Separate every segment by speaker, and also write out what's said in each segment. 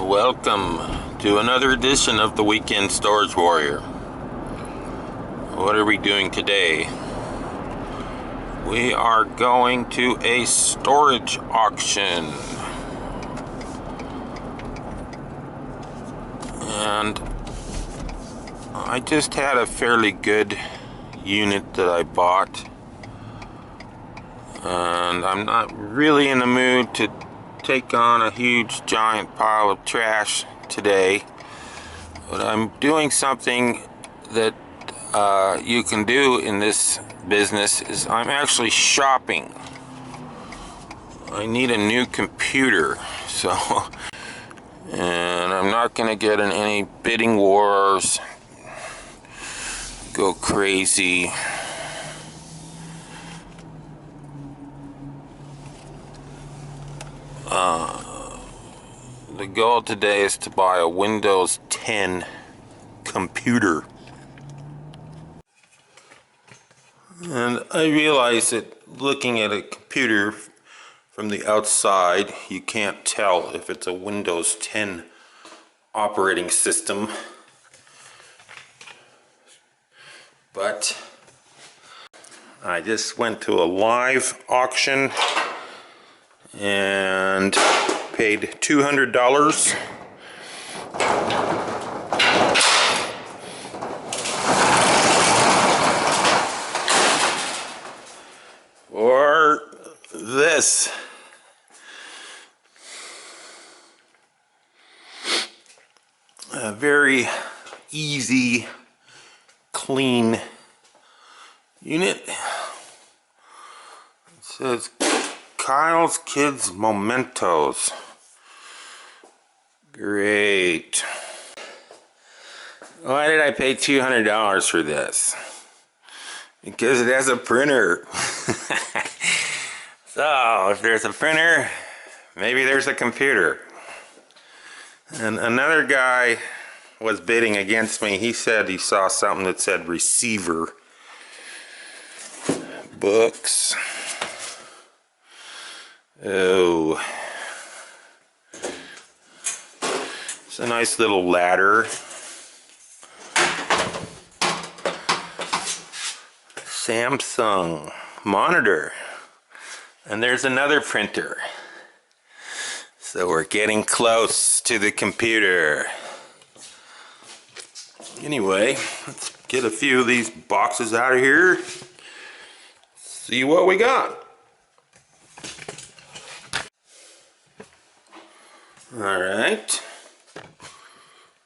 Speaker 1: Welcome to another edition of the Weekend Storage Warrior. What are we doing today? We are going to a storage auction. And I just had a fairly good unit that I bought. And I'm not really in the mood to take on a huge giant pile of trash today, but I'm doing something that you can do in this business. Is I'm actually shopping. I need a new computer, so and I'm not gonna get in any bidding wars, go crazy. The goal today is to buy a Windows 10 computer. And I realize that looking at a computer from the outside, you can't tell if it's a Windows 10 operating system. But I just went to a live auction and paid $200 for this. A very easy, clean unit. It says Kyle's Kids Mementos. Great. Why did I pay $200 for this? Because it has a printer. So, if there's a printer, maybe there's a computer. And another guy was bidding against me. He said he saw something that said receiver. Books. Oh. It's a nice little ladder. Samsung monitor. And there's another printer. So we're getting close to the computer. Anyway, let's get a few of these boxes out of here. See what we got. Alright.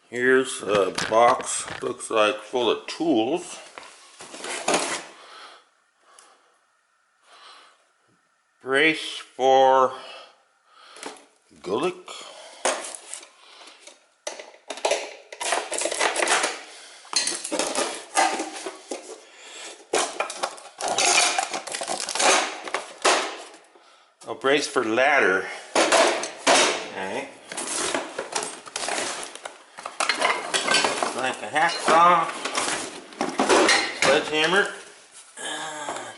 Speaker 1: Here's a box, looks like full of tools. Brace for Gulick. A brace for ladder. Okay. Like a hacksaw, sledgehammer,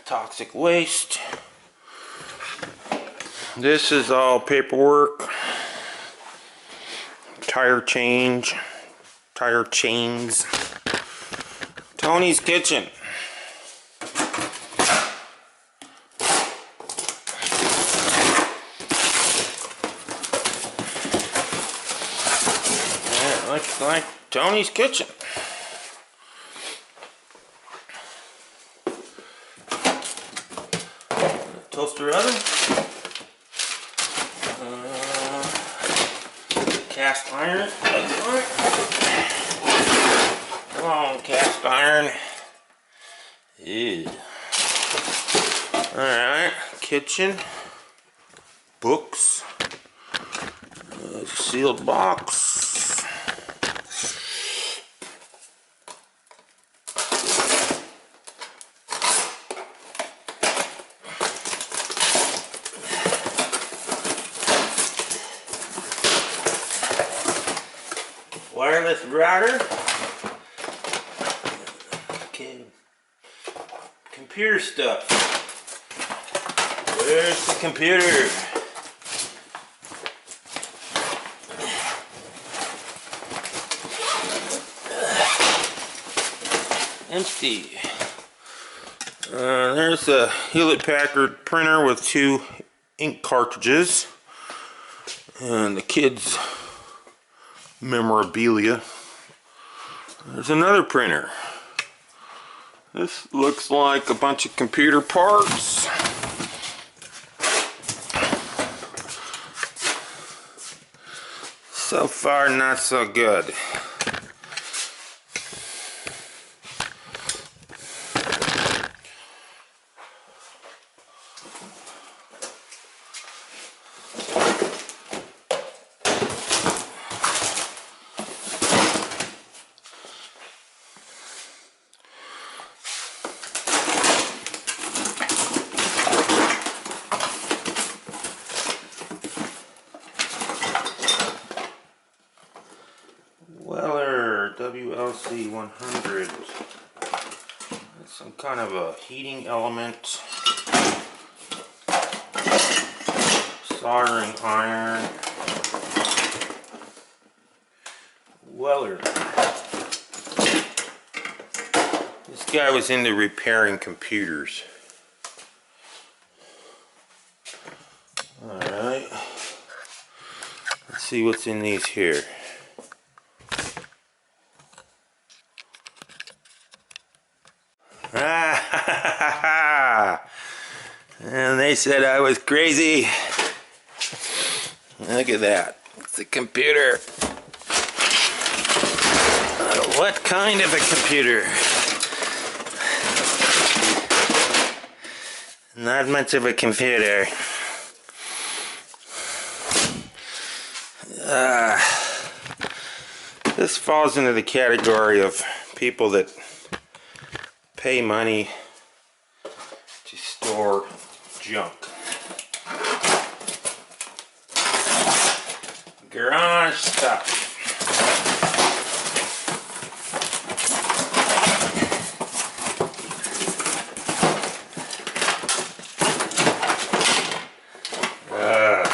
Speaker 1: toxic waste. This is all paperwork, tire chains, Tony's Kitchen. That looks like Tony's Kitchen. Toaster oven. Cast iron. Come on, cast iron. Ew. Alright, kitchen. Books. Sealed box. Wireless router. Okay. Computer stuff. Where's the computer? Empty. There's a Hewlett-Packard printer with 2 ink cartridges. And the kids' memorabilia. There's another printer. This looks like a bunch of computer parts. So far, not so good. Weller WLC 100. That's some kind of a heating element. Soldering iron. Weller. This guy was into repairing computers. Alright. Let's see what's in these here. And they said I was crazy. Look at that. It's a computer. What kind of a computer? Not much of a computer. This falls into the category of people that pay money to store junk. Garage stuff. Well,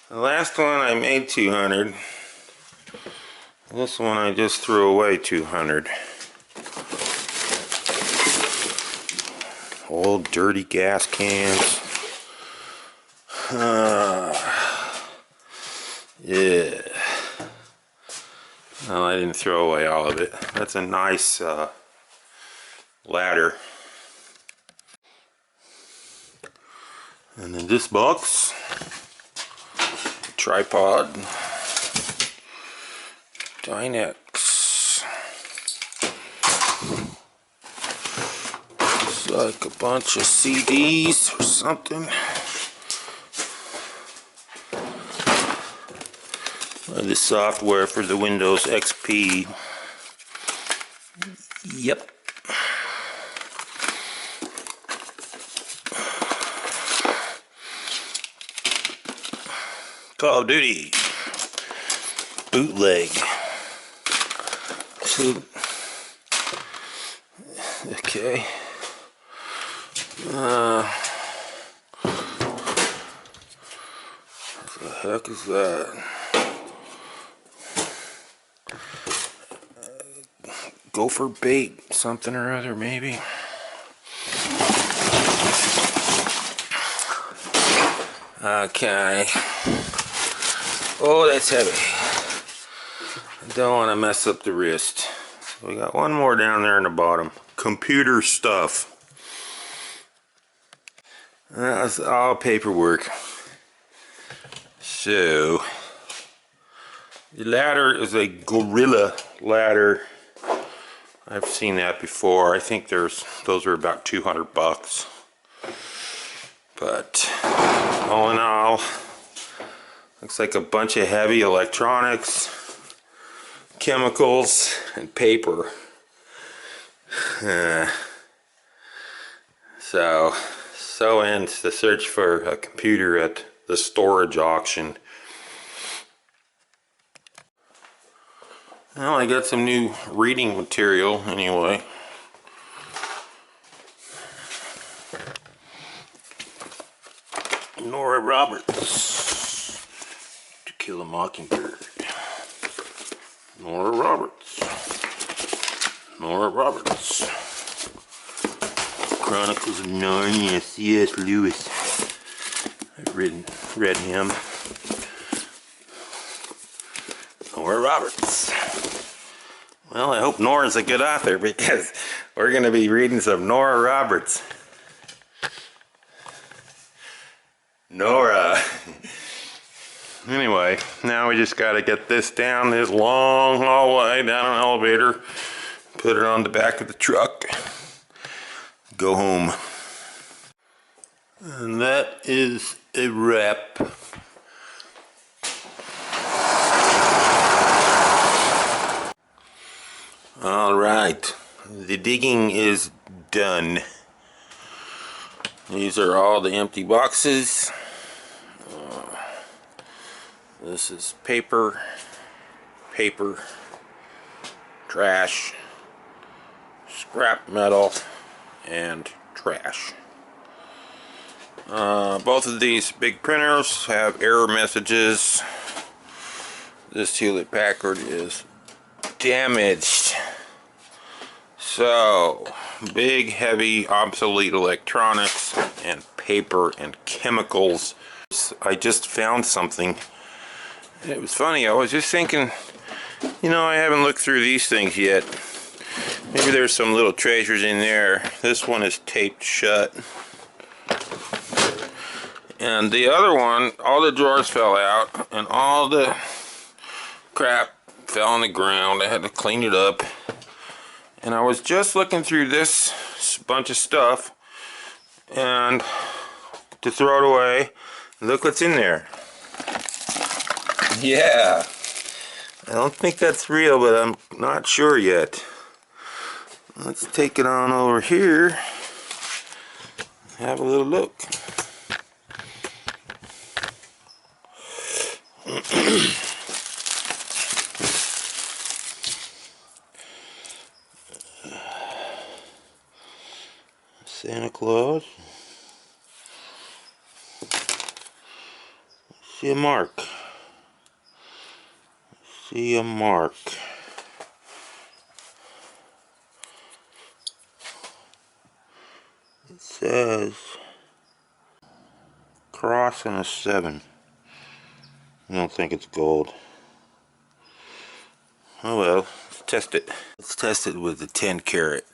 Speaker 1: the last one I made 200. This one I just threw away 200. Old dirty gas cans. Yeah. No, I didn't throw away all of it. That's a nice ladder. And in this box, tripod. Dynex. Looks like a bunch of CDs or something. The software for the Windows XP. Yep. Call of Duty. Bootleg. So, okay. What the heck is that? Gopher bait, something or other, maybe. Okay. Oh, that's heavy. I don't want to mess up the wrist. So we got one more down there in the bottom. Computer stuff. That's all paperwork. So, the ladder is a Gorilla ladder. I've seen that before. I think those are about 200 bucks. But all in all, looks like a bunch of heavy electronics, chemicals, and paper. So ends the search for a computer at the storage auction. Well, I got some new reading material anyway. Nora Roberts, To Kill a Mockingbird. Nora Roberts. Nora Roberts. Chronicles of Narnia, C.S. Lewis. I've read him. Nora Roberts. Well, I hope Nora's a good author because we're going to be reading some Nora Roberts. Nora. Anyway, now we just got to get this down this long hallway, down an elevator, put it on the back of the truck, go home. And that is a wrap. All right, the digging is done. These are all the empty boxes. This is paper, trash, scrap metal, and trash. Both of these big printers have error messages. This Hewlett Packard is damaged. So, big, heavy, obsolete electronics and paper and chemicals. I just found something. It was funny, I was just thinking, you know, I haven't looked through these things yet. Maybe there's some little treasures in there. This one is taped shut. And the other one, all the drawers fell out and all the crap fell on the ground. I had to clean it up. And I was just looking through this bunch of stuff and to throw it away. Look what's in there. Yeah, I don't think that's real, but I'm not sure yet. Let's take it on over here. Have a little look. Santa Claus. See a mark. See a mark. It says cross and a 7. I don't think it's gold. Oh well, let's test it. Let's test it with the 10 karat.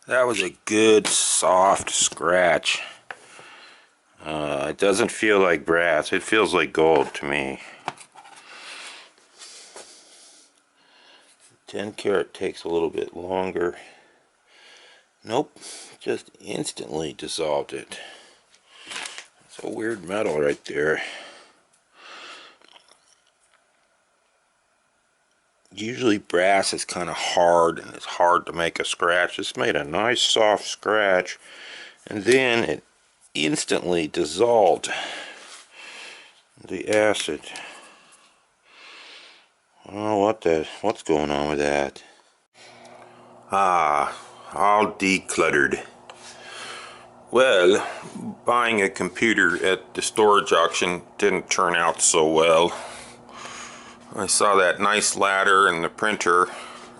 Speaker 1: That was a good soft scratch. It doesn't feel like brass. It feels like gold to me. 10 karat takes a little bit longer. Nope, just instantly dissolved it. It's a weird metal right there. Usually brass is kind of hard and it's hard to make a scratch. This made a nice soft scratch and then it instantly dissolved the acid. I don't know what's going on with that. Ah, all decluttered. Well, buying a computer at the storage auction didn't turn out so well. I saw that nice ladder and the printer.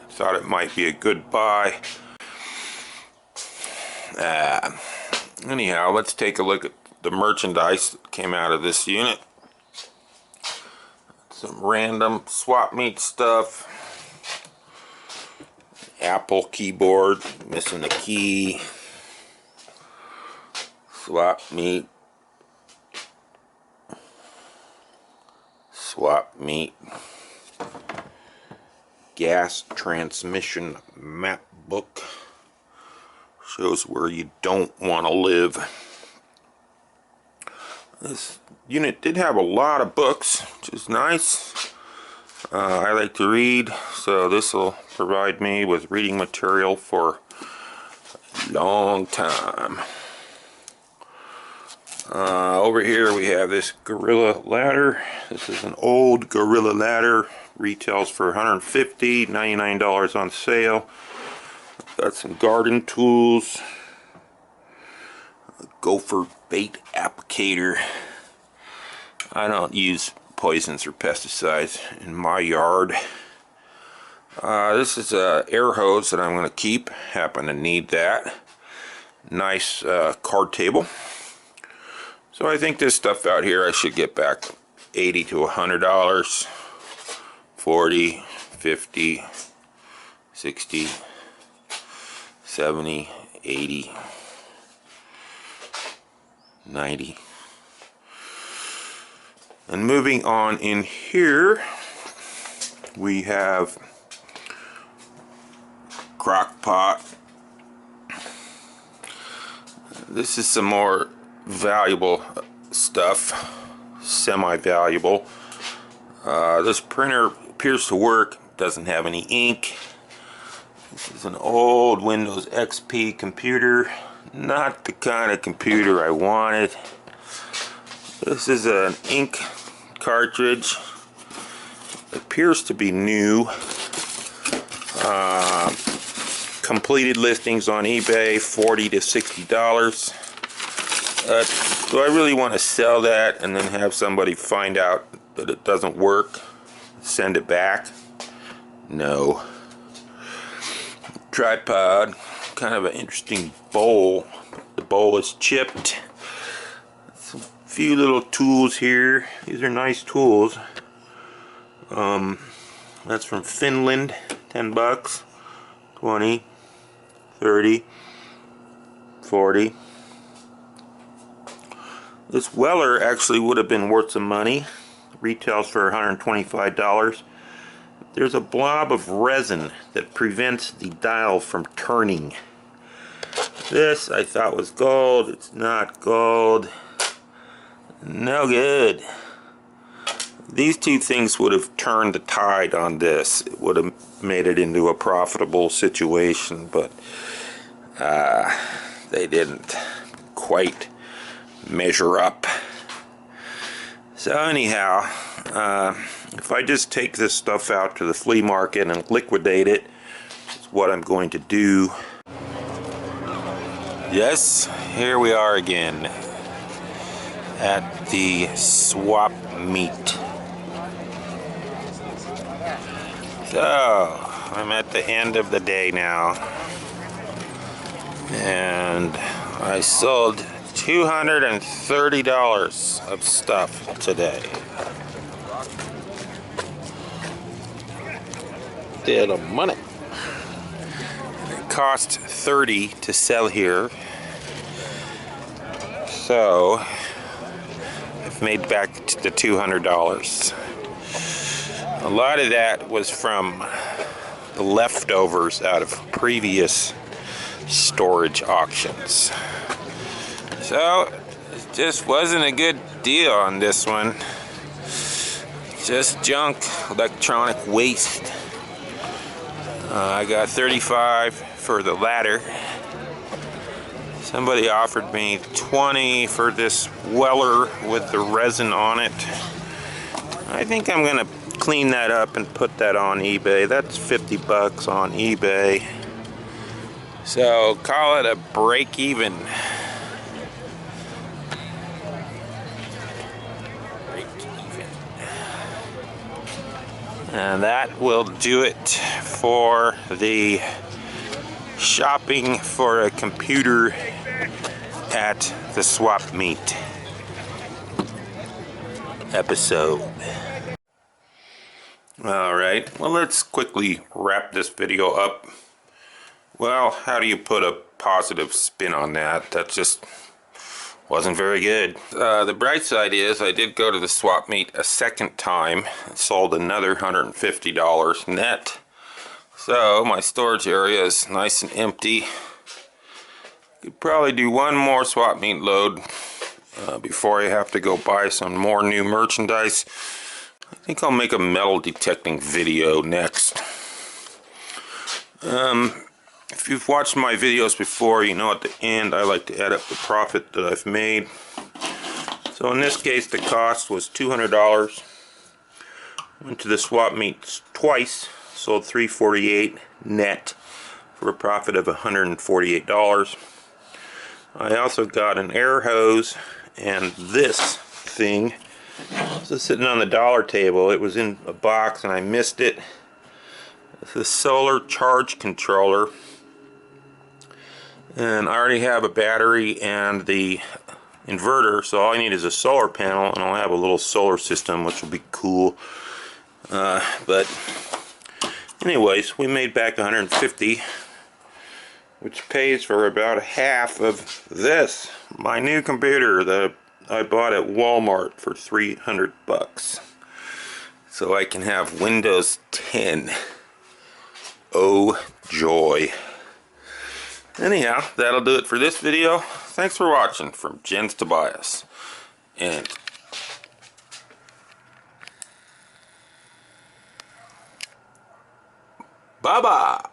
Speaker 1: Thought it might be a good buy. Anyhow, let's take a look at the merchandise that came out of this unit. Some random swap meet stuff. Apple keyboard, missing a key. Swap meet. Swap meet. Gas transmission map book. Shows where you don't want to live. This unit did have a lot of books, which is nice. I like to read, so this will provide me with reading material for a long time. Over here we have this Gorilla ladder. This is an old Gorilla ladder. Retails for $150, $99 on sale. Got some garden tools. A gopher bait applicator. I don't use poisons or pesticides in my yard. This is a air hose that I'm going to keep. Happen to need that. Nice card table. So I think this stuff out here I should get back $80 to $100. 40, 50, 60, 70, 80, 90. And moving on in here, we have crock pot. This is some more valuable stuff, semi-valuable. This printer appears to work, doesn't have any ink. This is an old Windows XP computer, not the kind of computer I wanted. This is an ink cartridge. It appears to be new. Completed listings on eBay, $40 to $60. Do I really want to sell that and then have somebody find out that it doesn't work? Send it back? No. Tripod, kind of an interesting bowl. The bowl is chipped. Some few little tools here. These are nice tools. That's from Finland. 10 bucks. 20, 30, 40. This Weller actually would have been worth some money. Retails for $125. There's a blob of resin that prevents the dial from turning. This I thought was gold. It's not gold. No good. These two things would have turned the tide on this. It would have made it into a profitable situation, but they didn't quite measure up. So anyhow, if I just take this stuff out to the flea market and liquidate it, is what I'm going to do. Yes, here we are again at the swap meet. So, I'm at the end of the day now, and I sold $230 of stuff today. Did a money. It cost $30 to sell here, so I've made back the $200. A lot of that was from the leftovers out of previous storage auctions. So, it just wasn't a good deal on this one. Just junk, electronic waste. I got $35 for the ladder. Somebody offered me $20 for this Weller with the resin on it. I think I'm gonna clean that up and put that on eBay. That's 50 bucks on eBay. So call it a break even. And that will do it for the shopping for a computer at the swap meet episode. Alright, well, let's quickly wrap this video up. Well, how do you put a positive spin on that? That just wasn't very good. The bright side is I did go to the swap meet a second time and sold another $150 net. So my storage area is nice and empty. Could probably do one more swap meet load before I have to go buy some more new merchandise. I think I'll make a metal detecting video next. If you've watched my videos before, you know at the end I like to add up the profit that I've made. So in this case the cost was $200. Went to the swap meets twice, sold $348 net for a profit of $148. I also got an air hose and this thing. This is sitting on the dollar table. It was in a box and I missed it. the solar charge controller, and I already have a battery and the inverter, so all I need is a solar panel, and I'll have a little solar system, which will be cool. But anyways, we made back 150, which pays for about half of this, my new computer that I bought at Walmart for $300, so I can have Windows 10. Oh joy. Anyhow, that'll do it for this video. Thanks for watching from Jens Tobias, and bye-bye.